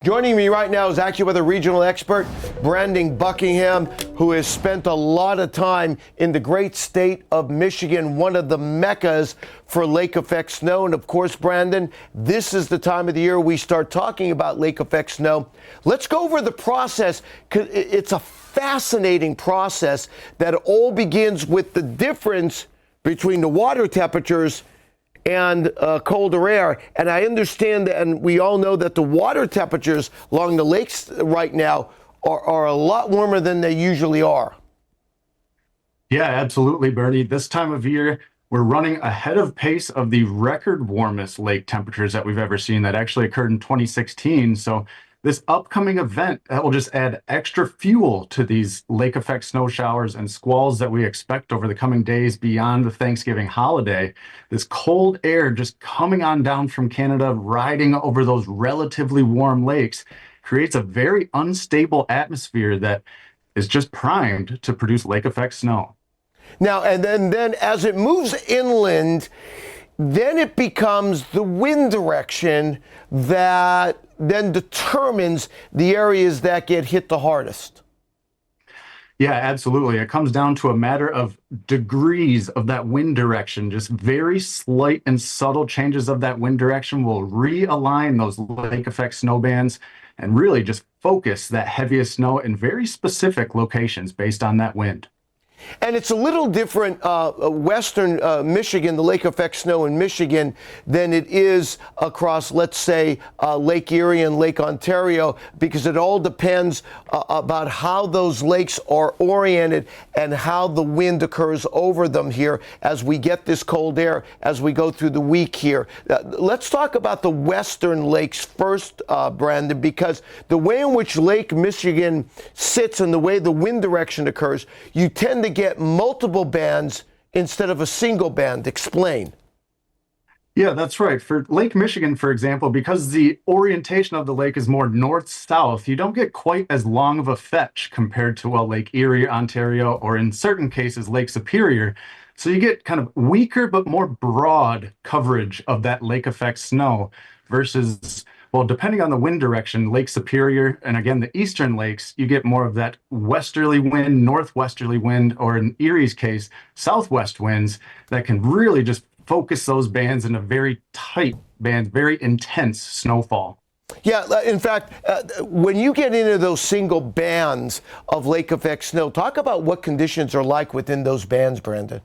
Joining me right now is AccuWeather regional expert Brandon Buckingham, who has spent a lot of time in the great state of Michigan, one of the meccas for lake effect snow. And of course, Brandon, this is the time of the year we start talking about lake effect snow. Let's go over the process, because it's a fascinating process that all begins with the difference between the water temperatures and colder air. And I understand that, and we all know that the water temperatures along the lakes right now are a lot warmer than they usually are. Yeah, absolutely, Bernie. This time of year, we're running ahead of pace of the record warmest lake temperatures that we've ever seen that actually occurred in 2016. So this upcoming event that will just add extra fuel to these lake effect snow showers and squalls that we expect over the coming days beyond the Thanksgiving holiday. This cold air just coming on down from Canada, riding over those relatively warm lakes, creates a very unstable atmosphere that is just primed to produce lake effect snow. Now, and then as it moves inland, then it becomes the wind direction that then determines the areas that get hit the hardest. Yeah, absolutely. It comes down to a matter of degrees of that wind direction. Just very slight and subtle changes of that wind direction will realign those lake effect snow bands and really just focus that heaviest snow in very specific locations based on that wind. And it's a little different, western Michigan, the lake effect snow in Michigan, than it is across, let's say, Lake Erie and Lake Ontario, because it all depends about how those lakes are oriented and how the wind occurs over them here as we get this cold air as we go through the week here. Let's talk about the western lakes first, Brandon, because the way in which Lake Michigan sits and the way the wind direction occurs, you tend to get multiple bands instead of a single band. Explain. Yeah, that's right. For Lake Michigan, for example, because the orientation of the lake is more north-south, you don't get quite as long of a fetch compared to Lake Erie, Ontario, or in certain cases, Lake Superior. So you get kind of weaker but more broad coverage of that lake effect snow versus, well, depending on the wind direction, Lake Superior, and again, the eastern lakes, you get more of that westerly wind, northwesterly wind, or in Erie's case, southwest winds that can really just focus those bands in a very tight band, very intense snowfall. Yeah, in fact, when you get into those single bands of lake effect snow, talk about what conditions are like within those bands, Brandon.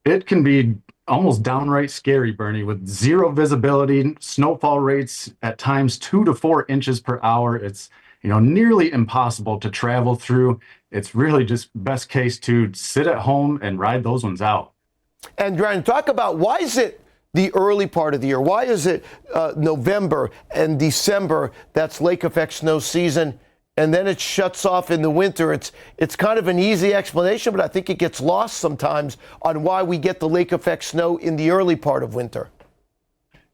It can be almost downright scary, Bernie, with zero visibility, snowfall rates at times 2 to 4 inches per hour. It's, nearly impossible to travel through. It's really just best case to sit at home and ride those ones out. And Brandon, talk about why is it the early part of the year? Why is it November and December that's lake effect snow season? And then it shuts off in the winter. It's kind of an easy explanation, but I think it gets lost sometimes on why we get the lake effect snow in the early part of winter.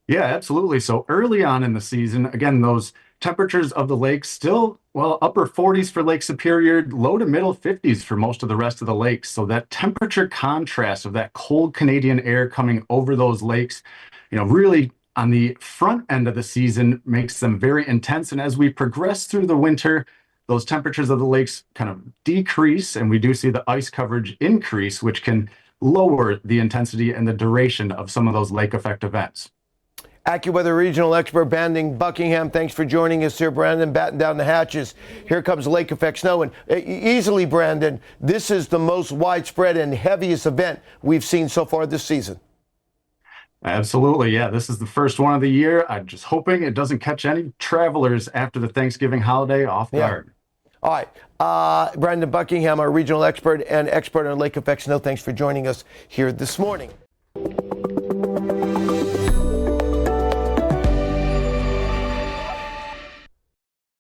Yeah, absolutely. So early on in the season, again, those temperatures of the lake still, upper 40s for Lake Superior, low to middle 50s for most of the rest of the lakes. So that temperature contrast of that cold Canadian air coming over those lakes, really on the front end of the season makes them very intense. And as we progress through the winter, those temperatures of the lakes kind of decrease, and we do see the ice coverage increase, which can lower the intensity and the duration of some of those lake effect events. AccuWeather regional expert Brandon Buckingham, thanks for joining us here, Brandon. Batten down the hatches. Here comes lake effect snow. And easily, Brandon, this is the most widespread and heaviest event we've seen so far this season. Absolutely. Yeah, this is the first one of the year. I'm just hoping it doesn't catch any travelers after the Thanksgiving holiday off guard. All right. Brandon Buckingham, our regional expert and expert on lake effect snow, thanks for joining us here this morning.